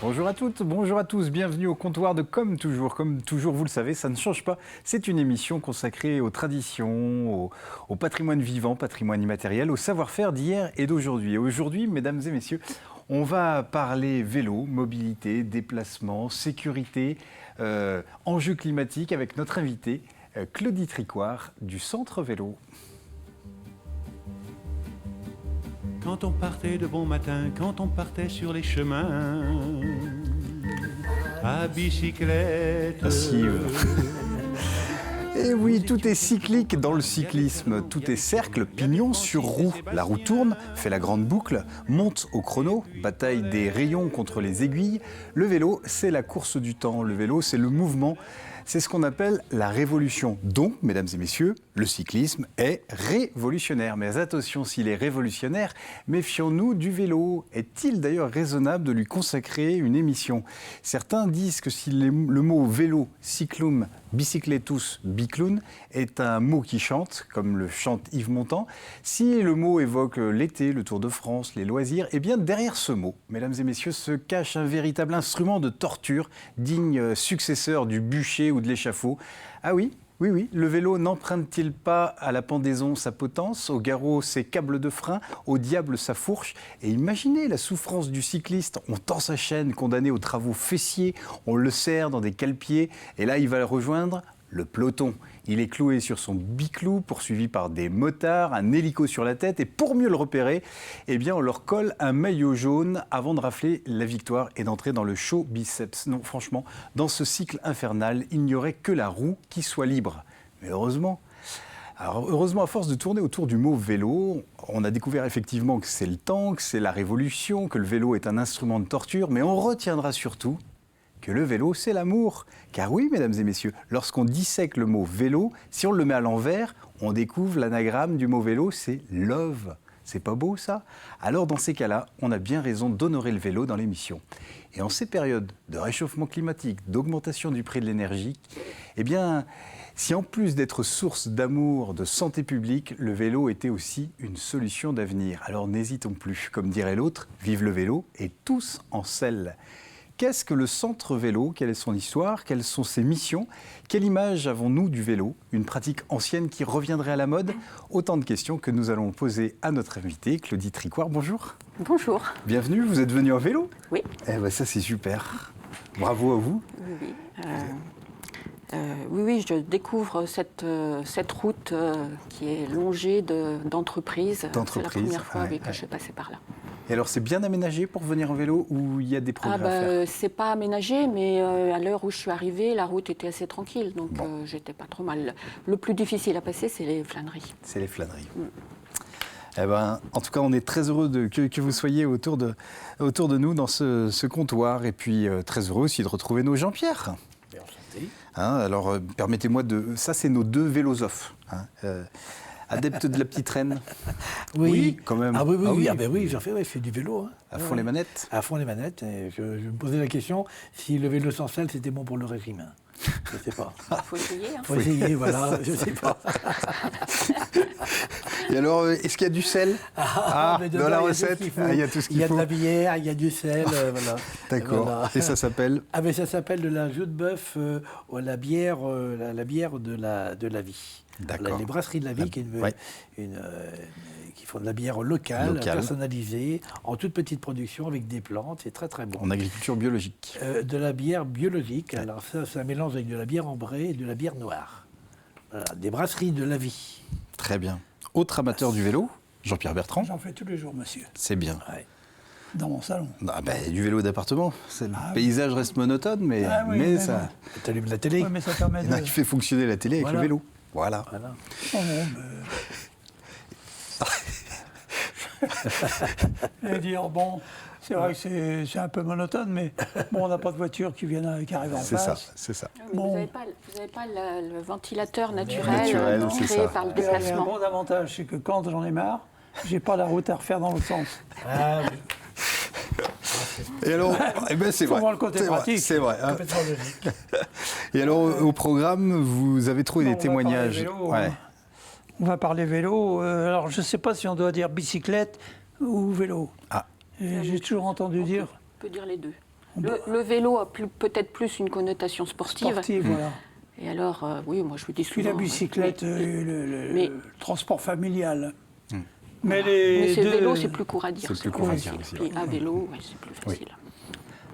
Bonjour à toutes, bonjour à tous, bienvenue au comptoir de Comme toujours. Comme toujours, vous le savez, ça ne change pas. C'est une émission consacrée aux traditions, au patrimoine vivant, patrimoine immatériel, au savoir-faire d'hier et d'aujourd'hui. Et aujourd'hui, mesdames et messieurs, on va parler vélo, mobilité, déplacement, sécurité, enjeux climatiques avec notre invitée, Claudie Tricoire du Centre Vélo. Quand on partait de bon matin, quand on partait sur les chemins, à bicyclette. Et oui, tout est cyclique dans le cyclisme. Tout est cercle, pignon sur roue. La roue tourne, fait la grande boucle, monte au chrono, bataille des rayons contre les aiguilles. Le vélo, c'est la course du temps. Le vélo, c'est le mouvement. C'est ce qu'on appelle la révolution. Donc, mesdames et messieurs, le cyclisme est révolutionnaire. Mais attention, s'il est révolutionnaire, méfions-nous du vélo. Est-il d'ailleurs raisonnable de lui consacrer une émission ? Certains disent que si le mot vélo, cyclum, bicycletus, bicloun est un mot qui chante, comme le chante Yves Montand, si le mot évoque l'été, le Tour de France, les loisirs, eh bien derrière ce mot, mesdames et messieurs, se cache un véritable instrument de torture, digne successeur du bûcher ou de l'échafaud. Ah oui, le vélo n'emprunte-t-il pas à la pendaison sa potence, au garrot ses câbles de frein, au diable sa fourche ? Et imaginez la souffrance du cycliste. On tend sa chaîne, condamné aux travaux fessiers, on le serre dans des cale-pieds, et là il va rejoindre le peloton. Il est cloué sur son biclou, poursuivi par des motards, un hélico sur la tête, et pour mieux le repérer, eh bien on leur colle un maillot jaune avant de rafler la victoire et d'entrer dans le show biceps. Non, franchement, dans ce cycle infernal, il n'y aurait que la roue qui soit libre. Mais heureusement. Alors heureusement, à force de tourner autour du mot vélo, on a découvert effectivement que c'est le temps, que c'est la révolution, que le vélo est un instrument de torture, mais on retiendra surtout que le vélo, c'est l'amour. Car oui, mesdames et messieurs, lorsqu'on dissèque le mot vélo, si on le met à l'envers, on découvre l'anagramme du mot vélo, c'est love. C'est pas beau ça ? Alors dans ces cas-là, on a bien raison d'honorer le vélo dans l'émission. Et en ces périodes de réchauffement climatique, d'augmentation du prix de l'énergie, eh bien, si en plus d'être source d'amour, de santé publique, le vélo était aussi une solution d'avenir. Alors n'hésitons plus, comme dirait l'autre, vive le vélo et tous en selle. Qu'est-ce que le Centre Vélo ? Quelle est son histoire ? Quelles sont ses missions ? Quelle image avons-nous du vélo ? Une pratique ancienne qui reviendrait à la mode ? Autant de questions que nous allons poser à notre invitée, Claudie Tricoire. Bonjour. Bonjour. Bienvenue, vous êtes venue en vélo ? Oui. Eh ben ça c'est super. Bravo à vous. Oui, je découvre cette route qui est longée d'entreprises. C'est la première fois que je suis passée par là. Et alors, c'est bien aménagé pour venir en vélo ou il y a des progrès à faire ? C'est pas aménagé, mais à l'heure où je suis arrivée, la route était assez tranquille, donc j'étais pas trop mal. Le plus difficile à passer, c'est les flâneries. C'est les flâneries. Eh ben, en tout cas, on est très heureux que vous soyez autour de nous dans ce comptoir. Et puis, très heureux aussi de retrouver nos Jean-Pierre. Enchanté. Alors, permettez-moi de... Ça, c'est nos deux vélosophes. Adepte de la petite reine. Oui, quand même. Oui, j'en fais, je fais du vélo. Hein. À fond les manettes. À fond les manettes. Et je me posais la question si le vélo sans selle, c'était bon pour le régime. Je ne sais pas. Faut essayer. Faut essayer, voilà, je ne sais pas. Et alors, est-ce qu'il y a du sel dans la recette, il y a tout ce qu'il faut. Il y a de la bière, il y a du sel, voilà. D'accord. Voilà. Et ça s'appelle ? Mais ça s'appelle de la joue de bœuf, la bière de la vie. D'accord. Les brasseries de la vie qui font de la bière locale, personnalisée, en toute petite production avec des plantes, c'est très très bon. En agriculture biologique. De la bière biologique, alors ça mélange avec de la bière ambrée et de la bière noire. Voilà, des brasseries de la vie. Très bien. Autre amateur du vélo, Jean-Pierre Bertrand. J'en fais tous les jours, monsieur. C'est bien. Ouais. Dans mon salon. Du vélo d'appartement. Le paysage reste monotone, mais ça... Tu allumes la télé. Oui, mais ça permet de... Il fait fonctionner la télé avec le vélo. Voilà. Oh non, Et dire, c'est vrai que c'est un peu monotone, mais on n'a pas de voiture qui arrive en face. C'est ça. Mais vous n'avez pas le ventilateur naturel créé par le Il y a un déplacement. bon avantage, c'est que quand j'en ai marre, j'ai pas la route à refaire dans l'autre sens. Ah oui. Et alors, c'est vrai. Faut voir le côté pratique. C'est vrai. Hein. Complètement logique. Et alors, au programme, vous avez trouvé des témoignages. On va parler vélo. Alors, je ne sais pas si on doit dire bicyclette ou vélo. Ah. J'ai toujours entendu dire. On peut dire les deux. Le vélo a peut-être plus une connotation sportive. Voilà. Et alors, oui, moi je vous dis souvent... Puis la bicyclette, le transport familial. Mais c'est vélo, c'est plus court à dire. C'est plus court à dire aussi. Puis à vélo, c'est plus facile.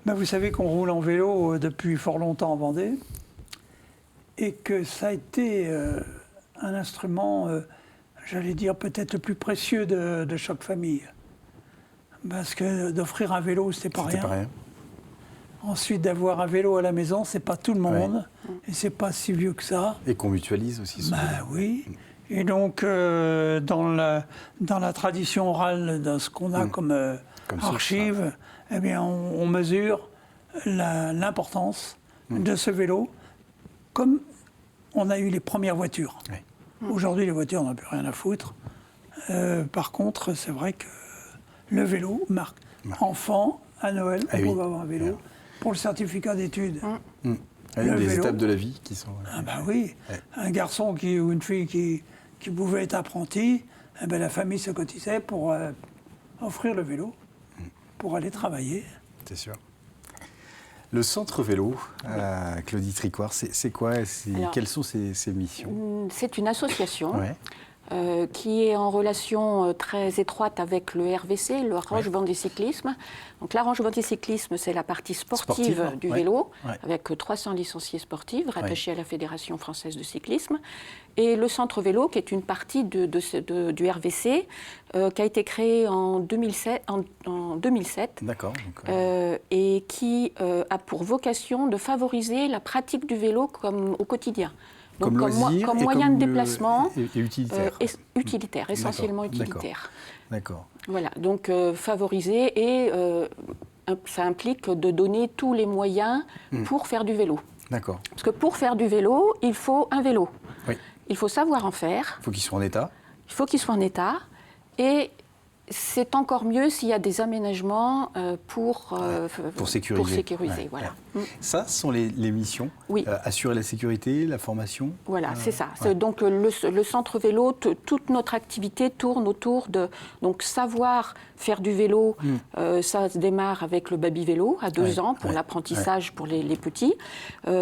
Ben, vous savez qu'on roule en vélo depuis fort longtemps en Vendée et que ça a été un instrument, j'allais dire, peut-être le plus précieux de chaque famille. Parce que d'offrir un vélo, c'était pas rien. Ensuite, d'avoir un vélo à la maison, c'est pas tout le monde. Et c'est pas si vieux que ça. Et qu'on mutualise aussi souvent. Oui. Et donc, dans la tradition orale de ce qu'on a comme archive, eh bien, on mesure l'importance de ce vélo, comme on a eu les premières voitures. Aujourd'hui, les voitures, on n'a plus rien à foutre. Par contre, c'est vrai que le vélo marque. Enfant, à Noël, on pouvait avoir un vélo. Pour le certificat d'études. Il y a des étapes de la vie qui sont... oui. Un garçon ou une fille qui pouvait être apprenti, la famille se cotisait pour offrir le vélo, pour aller travailler. C'est sûr. Le centre vélo, Claudie Tricoire, c'est quoi? Quelles sont ses missions? C'est une association qui est en relation très étroite avec le RVC, le Roche Vendée Cyclisme. Donc la Roche Vendée Cyclisme, c'est la partie sportive du vélo, avec 300 licenciés sportifs rattachés à la Fédération française de cyclisme. Et le centre vélo, qui est une partie du RVC, qui a été créé en 2007. D'accord. Et qui a pour vocation de favoriser la pratique du vélo au quotidien. Donc, comme moyen de déplacement et utilitaire. Utilitaire, essentiellement utilitaire. D'accord. Voilà, donc favoriser et ça implique de donner tous les moyens pour faire du vélo. D'accord. Parce que pour faire du vélo, il faut un vélo. Oui. Il faut savoir en faire. Il faut qu'il soit en état. Il faut qu'il soit en état. Et c'est encore mieux s'il y a des aménagements pour sécuriser. Voilà. Ça, ce sont les missions. Oui. Assurer la sécurité, la formation. Voilà, c'est ça. Donc le centre vélo, toute notre activité tourne autour de savoir faire du vélo. Ça se démarre avec le baby vélo à 2 ans pour l'apprentissage pour les petits.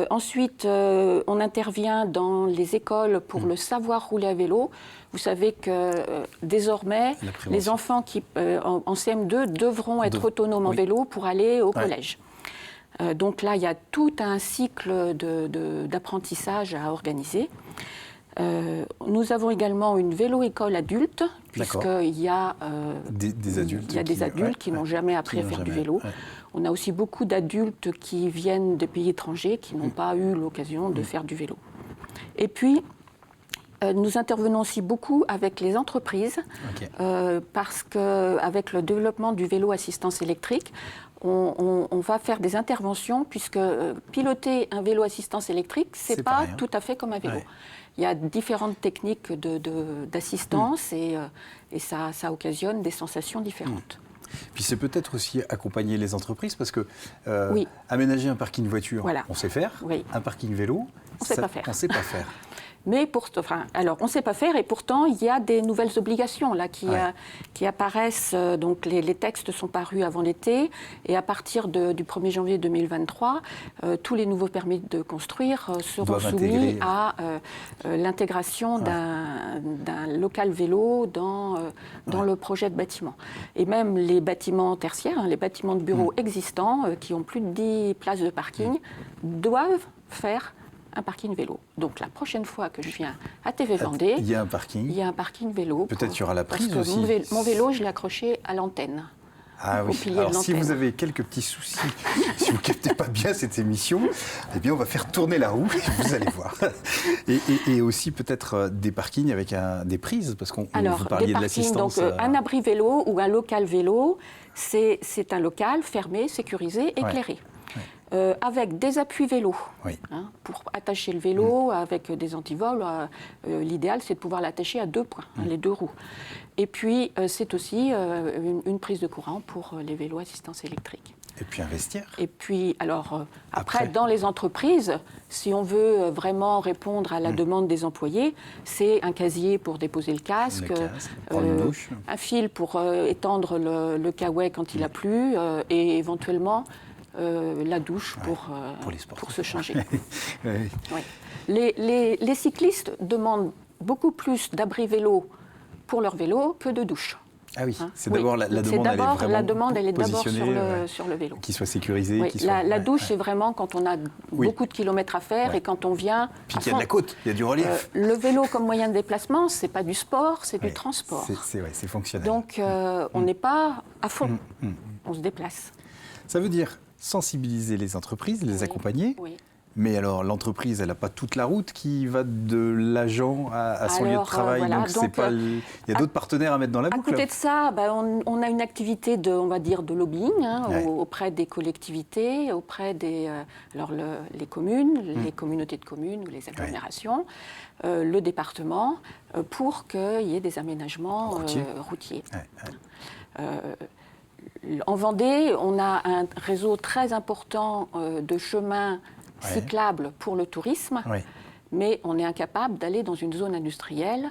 Ensuite, on intervient dans les écoles pour le savoir rouler à vélo. Vous savez que désormais, les enfants qui en CM2 devront être autonomes en vélo pour aller au collège. Donc là, il y a tout un cycle d'apprentissage à organiser. Nous avons également une vélo-école adulte, puisqu'il y a des adultes, qui n'ont jamais appris à faire du vélo. On a aussi beaucoup d'adultes qui viennent de pays étrangers, qui n'ont pas eu l'occasion de faire du vélo. Et puis, nous intervenons aussi beaucoup avec les entreprises, parce qu'avec le développement du vélo assistance électrique, on va faire des interventions, puisque piloter un vélo assistance électrique, c'est pas tout à fait comme un vélo. Il y a différentes techniques d'assistance et ça occasionne des sensations différentes. Puis c'est peut-être aussi accompagner les entreprises, parce que aménager un parking voiture, on sait faire. Un parking vélo, on ne sait pas faire. Mais on ne sait pas faire et pourtant il y a des nouvelles obligations là, qui apparaissent. Donc les textes sont parus avant l'été et à partir du 1er janvier 2023, tous les nouveaux permis de construire seront soumis à l'intégration d'un local vélo dans le projet de bâtiment. Et même les bâtiments tertiaires, les bâtiments de bureaux existants qui ont plus de 10 places de parking doivent faire un parking vélo. Donc la prochaine fois que je viens à TV Vendée, il y a un parking. Il y a un parking vélo. Peut-être qu'il y aura la prise aussi. Mon vélo, je l'ai accroché à l'antenne. Ah oui. Alors si vous avez quelques petits soucis, si vous ne captez pas bien cette émission, eh bien on va faire tourner la roue et vous allez voir. Et aussi peut-être des parkings avec des prises, parce qu'on vous parliez de l'assistance. Donc un abri vélo ou un local vélo, c'est un local fermé, sécurisé, éclairé. Avec des appuis vélo, pour attacher le vélo avec des antivols. L'idéal, c'est de pouvoir l'attacher à 2 points, les 2 roues. Et puis, c'est aussi une prise de courant pour les vélos assistance électrique. Et puis un vestiaire. Et puis, alors, après, dans les entreprises, si on veut vraiment répondre à la demande des employés, c'est un casier pour déposer le casque, un fil pour étendre le caouet quand il a plu, et éventuellement la douche pour les sportifs. pour se changer. Oui. Oui. Les cyclistes demandent beaucoup plus d'abri vélo pour leur vélo que de douche. Ah oui, c'est Oui. d'abord la Donc, demande, elle est vraiment la demande, elle est d'abord positionnée, sur le vélo. qu'il soit sécurisé. Oui, qu'il soit... la douche, c'est vraiment quand on a beaucoup de kilomètres à faire Ouais. et quand on vient. Puis qu'il y a de la côte, il y a du relief. Le vélo comme moyen de déplacement, c'est pas du sport, c'est du transport. C'est fonctionnel. Donc, on n'est pas à fond. On se déplace. Ça veut dire sensibiliser les entreprises, les accompagner. Oui. Mais alors, l'entreprise, elle n'a pas toute la route qui va de l'agent à son lieu de travail. voilà. Donc, c'est pas il y a d'autres partenaires à mettre dans la À boucle. côté de ça, on a une activité on va dire, de lobbying auprès des collectivités, auprès des les communes, les communautés de communes ou les agglomérations, le département, pour qu'il y ait des aménagements routiers. En Vendée, on a un réseau très important de chemins cyclables pour le tourisme. Mais on est incapable d'aller dans une zone industrielle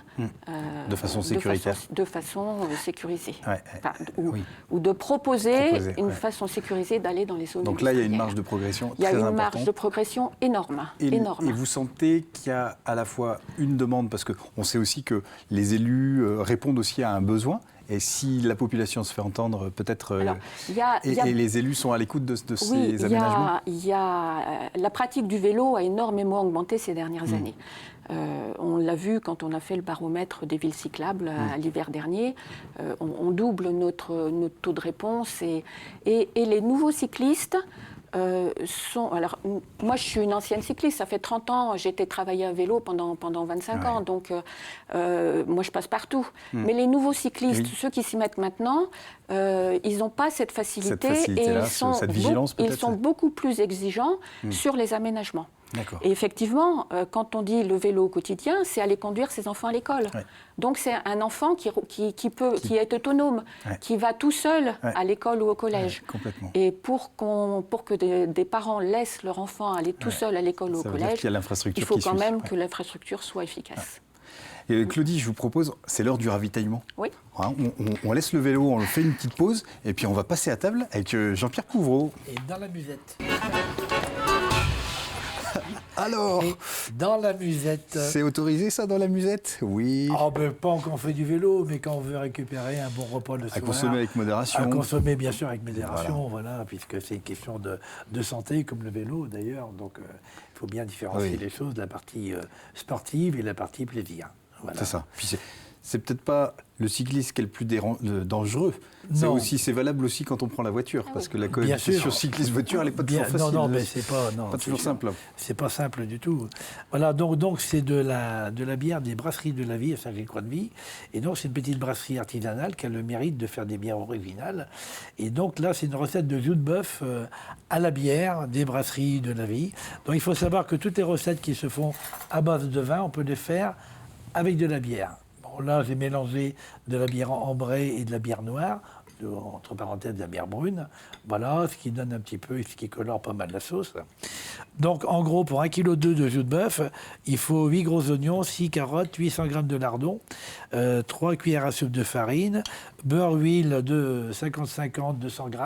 de façon sécuritaire. De façon sécurisée. Enfin, Oui. ou de proposer une ouais. façon sécurisée d'aller dans les zones Donc là, il y a une industrielles. marge de progression Il y a très une importante. marge de progression énorme. Et énorme. vous sentez qu'il y a à la fois une demande, parce qu'on sait aussi que les élus répondent aussi à un besoin, et si la population se fait entendre, peut-être... Alors, et les élus sont à l'écoute de ces aménagements. La pratique du vélo a énormément augmenté ces dernières années. On l'a vu quand on a fait le baromètre des villes cyclables à l'hiver dernier. On double notre taux de réponse. Et les nouveaux cyclistes sont... Alors, moi, je suis une ancienne cycliste. Ça fait 30 ans, j'ai été travailler à vélo pendant 25 ans. Donc, moi, je passe partout. Mais les nouveaux cyclistes, ceux qui s'y mettent maintenant, ils n'ont pas cette facilité. Et cette vigilance, peut-être. ils sont beaucoup plus exigeants sur les aménagements. D'accord. Et effectivement, quand on dit le vélo au quotidien, c'est aller conduire ses enfants à l'école. Donc c'est un enfant qui est autonome, qui va tout seul à l'école ou au collège. Complètement. Et pour que des parents laissent leur enfant aller tout seul à l'école ou au collège, il faut quand même que l'infrastructure soit efficace. Et Claudie, je vous propose, c'est l'heure du ravitaillement. Oui. On laisse le vélo, on fait une petite pause, et puis on va passer à table avec Jean-Pierre Couvreau. Et dans la musette. Alors, dans la musette. C'est autorisé ça dans la musette? Oui. Ah ben pas quand on fait du vélo, mais quand on veut récupérer un bon repas le soir. À consommer avec modération. À consommer bien sûr avec modération, voilà puisque c'est une question de santé, comme le vélo d'ailleurs. Donc il faut bien différencier les choses, la partie sportive et la partie plaisir. Voilà. C'est ça. Puis c'est peut-être pas le cycliste qui est le plus dangereux. C'est valable aussi quand on prend la voiture, parce que la cohabitation cycliste-voiture, elle n'est pas toujours facile. Non, mais c'est pas toujours simple. C'est pas simple du tout. Voilà, donc c'est de la bière des brasseries de la Vie à Saint-Gilles-Croix-de-Vie. Et donc c'est une petite brasserie artisanale qui a le mérite de faire des bières originales. Et donc là, c'est une recette de jus de bœuf à la bière des brasseries de la Vie. Donc il faut savoir que toutes les recettes qui se font à base de vin, on peut les faire avec de la bière. Là, j'ai mélangé de la bière ambrée et de la bière noire, entre parenthèses de la bière brune. Voilà, ce qui donne un petit peu, ce qui colore pas mal la sauce. Donc, en gros, pour 1,2 kg de jus de bœuf, il faut 8 gros oignons, 6 carottes, 800 g de lardons, 3 cuillères à soupe de farine, beurre, huile de 50-50, 200 g.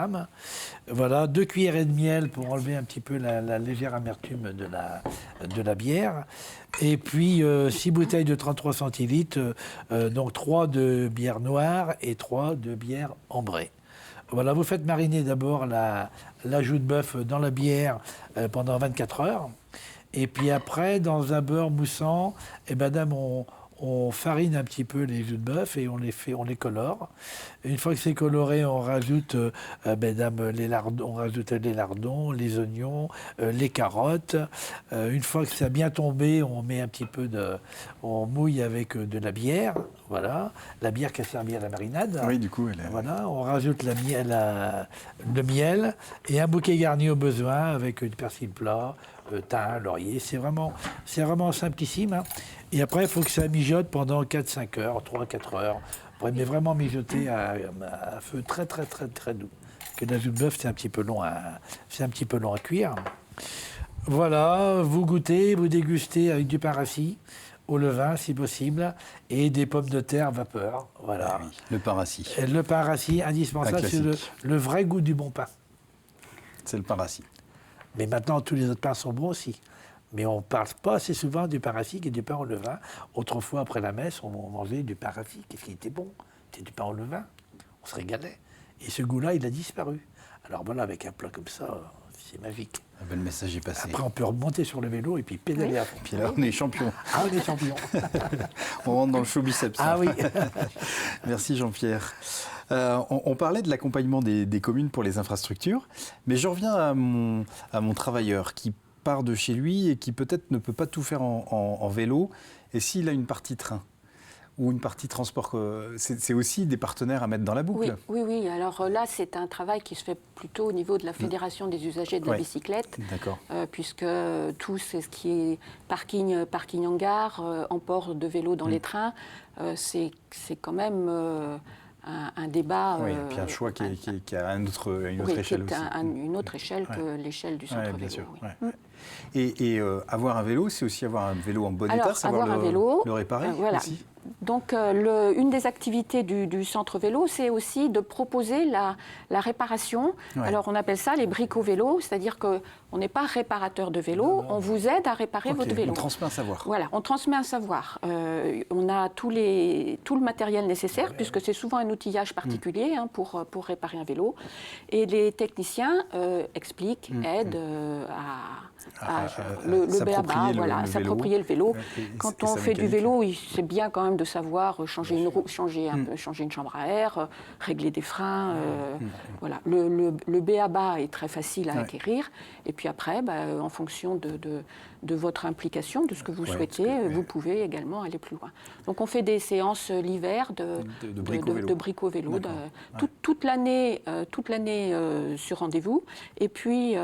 Voilà, 2 cuillerées de miel pour enlever un petit peu la légère amertume de la bière. Et puis 6 bouteilles de 33 centilitres, donc 3 de bière noire et 3 de bière ambrée. Voilà, vous faites mariner d'abord la jus de bœuf dans la bière pendant 24 heures. Et puis après, dans un beurre moussant, on farine un petit peu les jus de bœuf et on les colore. Une fois que c'est coloré, on rajoute les lardons, les oignons, les carottes. Une fois que ça a bien tombé, on met un petit peu on mouille avec de la bière. Voilà, la bière qui a servi à la marinade. Oui, du coup, Voilà, on rajoute le miel et un bouquet garni au besoin avec du persil plat, thym, laurier. C'est vraiment simplissime. Hein. Et après, il faut que ça mijote pendant 4-5 heures, 3-4 heures. Mais vraiment mijoter à feu très, très, très, très doux. Parce que la jus de bœuf, c'est un petit peu long à cuire. Voilà, vous goûtez, vous dégustez avec du pain rassis, au levain si possible, et des pommes de terre vapeur. Voilà. Le pain rassis. Le pain rassis, indispensable, c'est le vrai goût du bon pain. C'est le pain rassis. Mais maintenant, tous les autres pains sont bons aussi. Mais on ne parle pas assez souvent du pain rassis et du pain au levain. Autrefois, après la messe, on mangeait du pain rassis. Qu'est-ce qui était bon? C'était du pain au levain. On se régalait. Et ce goût-là, il a disparu. Alors voilà, avec un plat comme ça, c'est magique. Le message est passé. Après, on peut remonter sur le vélo et puis pédaler à fond. Puis là, on est champion. Ah, on est champion. On rentre dans le show biceps. Ah oui. Merci Jean-Pierre. On parlait de l'accompagnement des communes pour les infrastructures, mais je reviens à mon travailleur qui part de chez lui et qui peut-être ne peut pas tout faire en vélo. Et s'il a une partie train ou une partie transport, c'est aussi des partenaires à mettre dans la boucle. Oui. Alors là, c'est un travail qui se fait plutôt au niveau de la Fédération des usagers de la bicyclette. D'accord. Puisque tout ce qui est parking en gare, emport de vélos dans les trains, c'est quand même un débat. Oui, et puis un choix qui a une autre échelle aussi. Une autre échelle que l'échelle du centre-vélo. Bien sûr. Et avoir un vélo, c'est aussi avoir un vélo en bon état, savoir un vélo, le réparer aussi. Donc, une des activités du centre vélo, c'est aussi de proposer la réparation. Ouais. Alors, on appelle ça les bricovélos, c'est-à-dire qu'on n'est pas réparateur de vélo, on vous aide à réparer votre vélo. On transmet un savoir. Voilà, on transmet un savoir. On a tout le matériel nécessaire, puisque c'est souvent un outillage particulier pour réparer un vélo. Et les techniciens expliquent, aident à le b.a.-ba, voilà, s'approprier le vélo. Quand on fait du vélo, c'est bien quand même de savoir changer une roue, changer une chambre à air, régler des freins. Voilà. Le b.a.-ba est très facile à acquérir. Et puis après, en fonction de votre implication, de ce que vous souhaitez, vous pouvez également aller plus loin. Donc on fait des séances l'hiver de brico-vélo, toute l'année sur rendez-vous. Et puis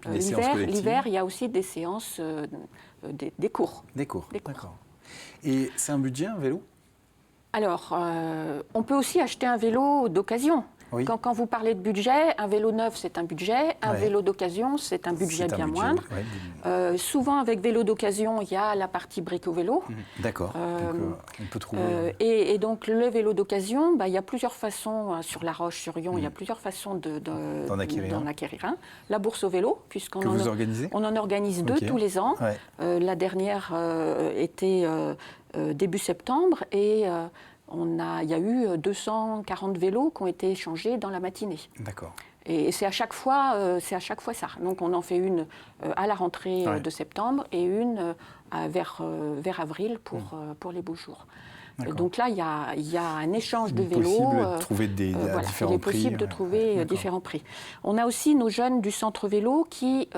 l'hiver, il y a aussi des séances, des cours. Des cours, d'accord. Et c'est un budget, un vélo? Alors, on peut aussi acheter un vélo d'occasion. Oui. Quand vous parlez de budget, un vélo neuf, c'est un budget. Un vélo d'occasion, c'est un budget bien moindre. Ouais. Souvent, avec vélo d'occasion, il y a la partie brico-vélo. D'accord. On peut trouver... et donc, le vélo d'occasion, il y a plusieurs façons, sur La Roche-sur-Yon, il y a plusieurs façons d'en acquérir un. La bourse au vélo, puisqu'on en organise deux tous les ans. Ouais. La dernière était début septembre et... il y a eu 240 vélos qui ont été échangés dans la matinée. D'accord. Et c'est à chaque fois ça. Donc on en fait une à la rentrée de septembre et une vers avril pour les beaux jours. Donc là, il y a un échange de vélos. Il est possible de trouver différents prix. On a aussi nos jeunes du centre vélo qui,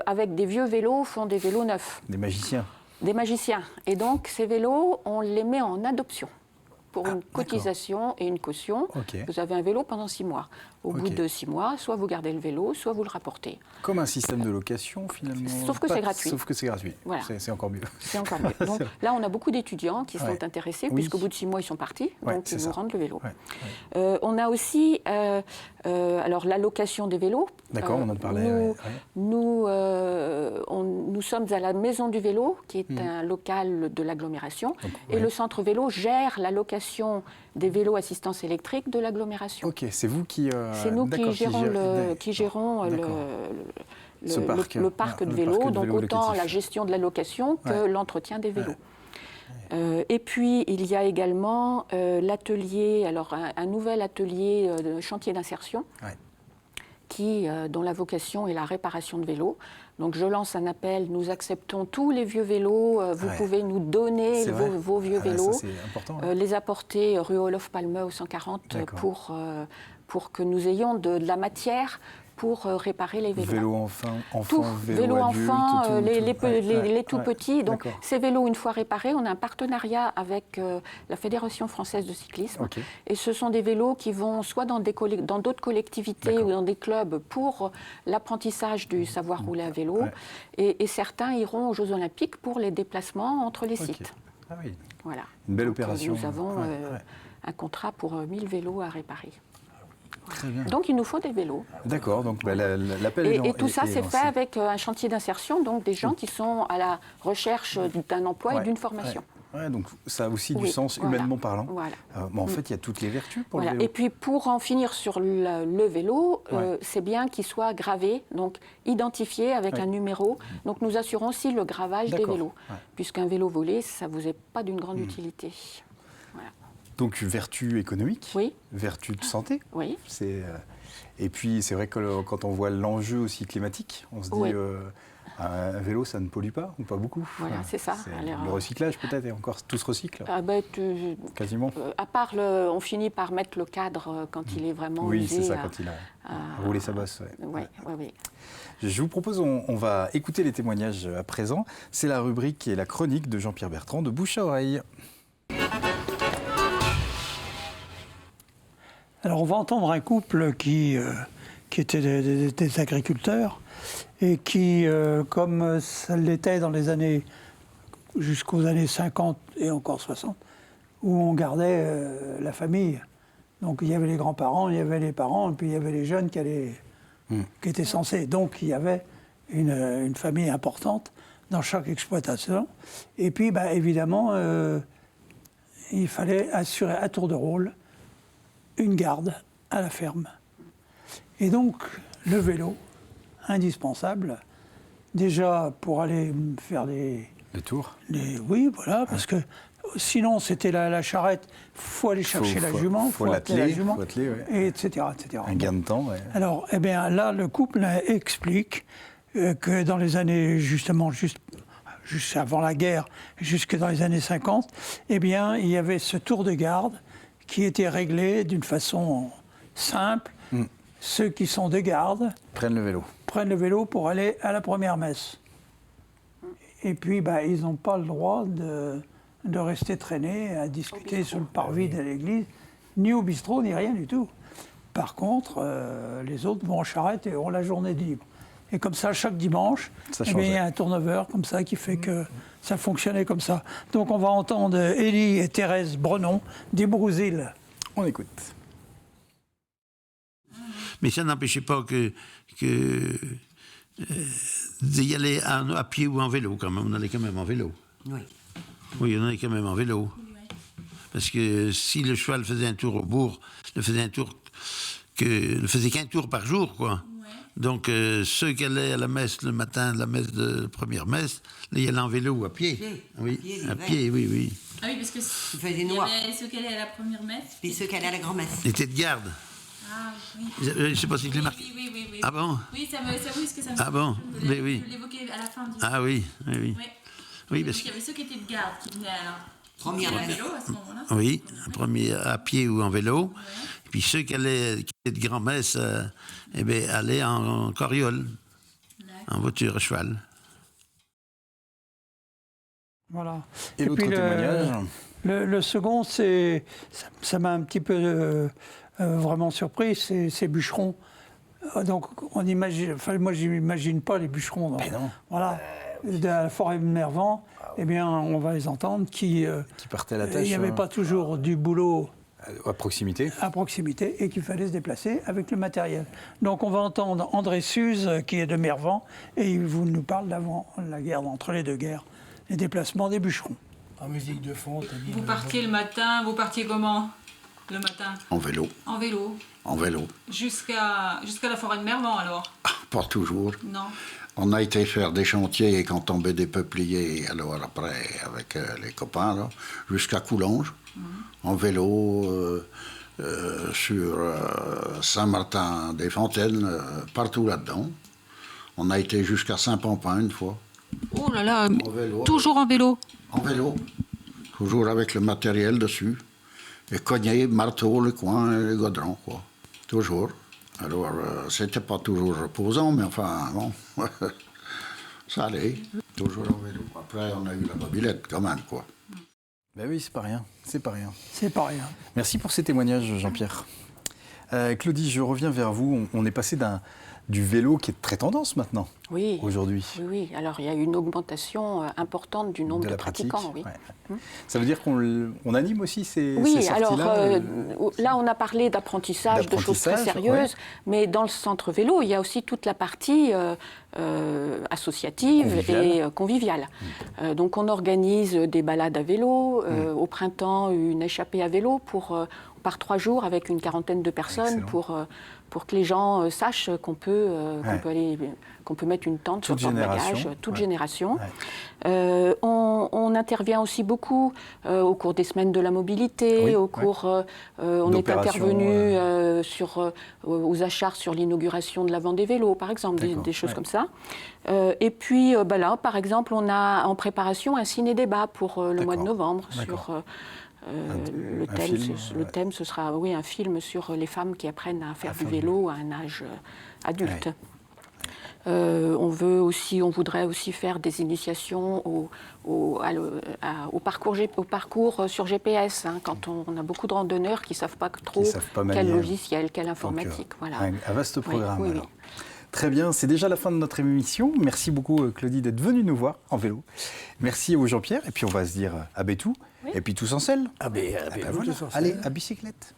avec des vieux vélos, font des vélos neufs. Des magiciens. Des magiciens. Et donc ces vélos, on les met en adoption. Pour une cotisation et une caution, vous avez un vélo pendant 6 mois. Au bout de 6 mois, soit vous gardez le vélo, soit vous le rapportez. Comme un système de location, finalement. Sauf que c'est gratuit. Sauf que c'est gratuit. Voilà. C'est encore mieux. C'est encore mieux. Donc là, on a beaucoup d'étudiants qui sont intéressés, puisqu'au bout de 6 mois, ils sont partis. Donc ils nous rendent le vélo. On a aussi alors, la location des vélos. D'accord, on en parlait. Nous sommes à la Maison du Vélo, qui est un local de l'agglomération. Et le centre vélo gère la location des vélos assistance électrique de l'agglomération. Ok, c'est vous qui... c'est nous qui gérons le parc de vélos, donc autant la gestion de la location que l'entretien des vélos. Et puis, il y a également l'atelier, alors un nouvel atelier de chantier d'insertion, dont la vocation est la réparation de vélos. Donc je lance un appel, nous acceptons tous les vieux vélos, vous pouvez nous donner vos vieux vélos, ça, c'est important, les apporter rue Olof Palme au 140 pour que nous ayons de la matière pour réparer les vélos. Vélo enfant, vélo adulte, enfant, les tout petits. Donc ces vélos, une fois réparés, on a un partenariat avec la Fédération française de cyclisme. Et ce sont des vélos qui vont soit dans d'autres collectivités ou dans des clubs pour l'apprentissage du savoir rouler à vélo. Et certains iront aux Jeux Olympiques pour les déplacements entre les sites. Ah oui. Voilà. Une belle opération. Nous avons un contrat pour 1000 vélos à réparer. Très bien. Donc il nous faut des vélos. D'accord, donc l'appel est lancé. Et tout ça, c'est fait avec un chantier d'insertion, donc des gens qui sont à la recherche d'un emploi et d'une formation. Ouais, donc ça a aussi du Oui, sens voilà. humainement parlant. Voilà. Mais en fait, il y a toutes les vertus pour Voilà. le vélo. Et puis pour en finir sur le vélo, Ouais. c'est bien qu'il soit gravé, donc identifié avec Ouais. un numéro. Donc nous assurons aussi le gravage des D'accord. vélos, Ouais. puisqu'un vélo volé, ça vous est pas d'une grande utilité. Voilà. Donc vertu économique, Oui, vertu de santé. oui. Et puis c'est vrai que quand on voit l'enjeu aussi climatique, on se dit Oui. un vélo ça ne pollue pas ou pas beaucoup. Voilà, c'est ça. Alors, le recyclage peut-être et encore tout se recycle Ah ben, quasiment. à part, on finit par mettre le cadre quand il est vraiment Oui, usé. c'est ça quand il a roulé sa bosse. Ouais. Oui. Je vous propose, on va écouter les témoignages à présent. C'est la rubrique et la chronique de Jean-Pierre Bertrand de Bouche à oreille. Alors on va entendre un couple qui était des agriculteurs et qui, comme ça l'était dans les années, jusqu'aux années 50 et encore 60, où on gardait la famille. Donc il y avait les grands-parents, il y avait les parents, et puis il y avait les jeunes qui étaient censés. Donc il y avait une famille importante dans chaque exploitation. Et puis évidemment, il fallait assurer à tour de rôle une garde à la ferme. Et donc, le vélo, indispensable, déjà pour aller faire Le tour. oui, voilà, parce que sinon, c'était la charrette, il faut aller chercher la jument, faut atteler la l'atteler, jument, ouais. et etc., etc. Un gain de temps. Ouais. Alors, eh bien, là, le couple explique que dans les années, justement, juste avant la guerre, jusque dans les années 50, eh bien, il y avait ce tour de garde qui était réglé d'une façon simple. Ceux qui sont de garde Prennent le vélo pour aller à la première messe. Et puis, ils n'ont pas le droit de rester traînés à discuter sur le parvis de l'église, ni au bistrot, ni rien du tout. Par contre, les autres vont en charrette et ont la journée de libre. Et comme ça, chaque dimanche, il y a un turnover comme ça qui fait que ça fonctionnait comme ça. Donc on va entendre Élie et Thérèse Brenon d'Ibrouzil. On écoute. Mais ça n'empêchait pas d'y aller à pied ou en vélo quand même. On allait quand même en vélo. Oui. Oui, on allait quand même en vélo. Parce que si le cheval faisait un tour au bourg, ne faisait qu'un tour par jour, quoi. Ouais. Donc ceux qui allaient à la messe le matin, la messe de première messe, là, ils allaient en vélo ou à pied. Oui, à pied, oui. Ah oui, parce que il faisait noir. Il y avait ceux qui allaient à la première messe. Puis ceux qui allaient à la grand-messe. Ils étaient de garde. Ah oui. Je ne sais pas si je l'ai marqué. Oui. Ah bon? Oui, ça oui, ce que ça me Ah bon? Je oui. l'évoquais à la fin du... Ah oui. Ouais. Oui, parce parce qu'il y avait ceux qui étaient de garde, qui venaient à première vélo à ce moment-là. Oui, premier à pied ou en vélo. Ouais. Puis ceux qui étaient de grand-messe, allaient en carriole, en voiture à cheval. Voilà. Et l'autre témoignage le second, ça m'a un petit peu vraiment surpris, c'est bûcherons. Donc on imagine, moi j'imagine pas les bûcherons. Donc, voilà, de la forêt de Mervan, eh bien on va les entendre qui partaient à la tâche. Il n'y avait pas toujours du boulot à proximité et qu'il fallait se déplacer avec le matériel. Donc on va entendre André Suze qui est de Mervan et il nous parle d'avant la guerre, entre les deux guerres, les déplacements des bûcherons. En musique de fond, vous partiez le matin, vous partiez comment le matin? En vélo. En vélo. En vélo. Jusqu'à la forêt de Mervan alors? Pas toujours. Non. On a été faire des chantiers et quand tombaient des peupliers, alors après, avec les copains, là, jusqu'à Coulonges, en vélo, sur Saint-Martin-des-Fontaines, partout là-dedans. On a été jusqu'à Saint-Pampin une fois. Oh là là, en vélo, toujours en vélo? En vélo, toujours avec le matériel dessus. Et cogner, marteau, le coin et le godron, quoi. Toujours. Alors, c'était pas toujours reposant, mais enfin, bon, ça allait. Toujours en vélo. Après, on a eu la mobilette, quand même, quoi. Ben oui, c'est pas rien. C'est pas rien. Merci pour ces témoignages, Jean-Pierre. Claudie, je reviens vers vous. On est passé du vélo qui est très tendance maintenant, Oui. aujourd'hui. Oui, oui. Alors, il y a une augmentation importante du nombre de, la pratique. pratiquants. Oui. Ouais. Ça veut dire qu'on anime aussi ces Oui, sorties-là alors là, on a parlé d'apprentissage, de choses très sérieuses, mais dans le centre vélo, il y a aussi toute la partie associative et conviviale. Donc, on organise des balades à vélo, au printemps, une échappée à vélo par 3 jours avec une quarantaine de personnes pour que les gens sachent qu'on peut mettre une tente sur le bagage, toute génération. Ouais. On intervient aussi beaucoup au cours des semaines de la mobilité, au cours, on est intervenu aux Achars sur l'inauguration de la Vendée Vélo, par exemple, des choses comme ça. Et puis là, par exemple, on a en préparation un ciné-débat pour le mois de novembre sur... le thème, ce sera un film sur les femmes qui apprennent à faire du vélo à un âge adulte. Ouais. On voudrait aussi faire des initiations au parcours sur GPS, quand on a beaucoup de randonneurs qui ne savent pas trop quel logiciel, quelle informatique. Donc, voilà. Un vaste programme. Oui, alors. Très bien, c'est déjà la fin de notre émission. Merci beaucoup Claudie d'être venue nous voir en vélo. Merci à vous Jean-Pierre, et puis on va se dire à Bétou, et puis tous en selle. Voilà. Allez, à bicyclette.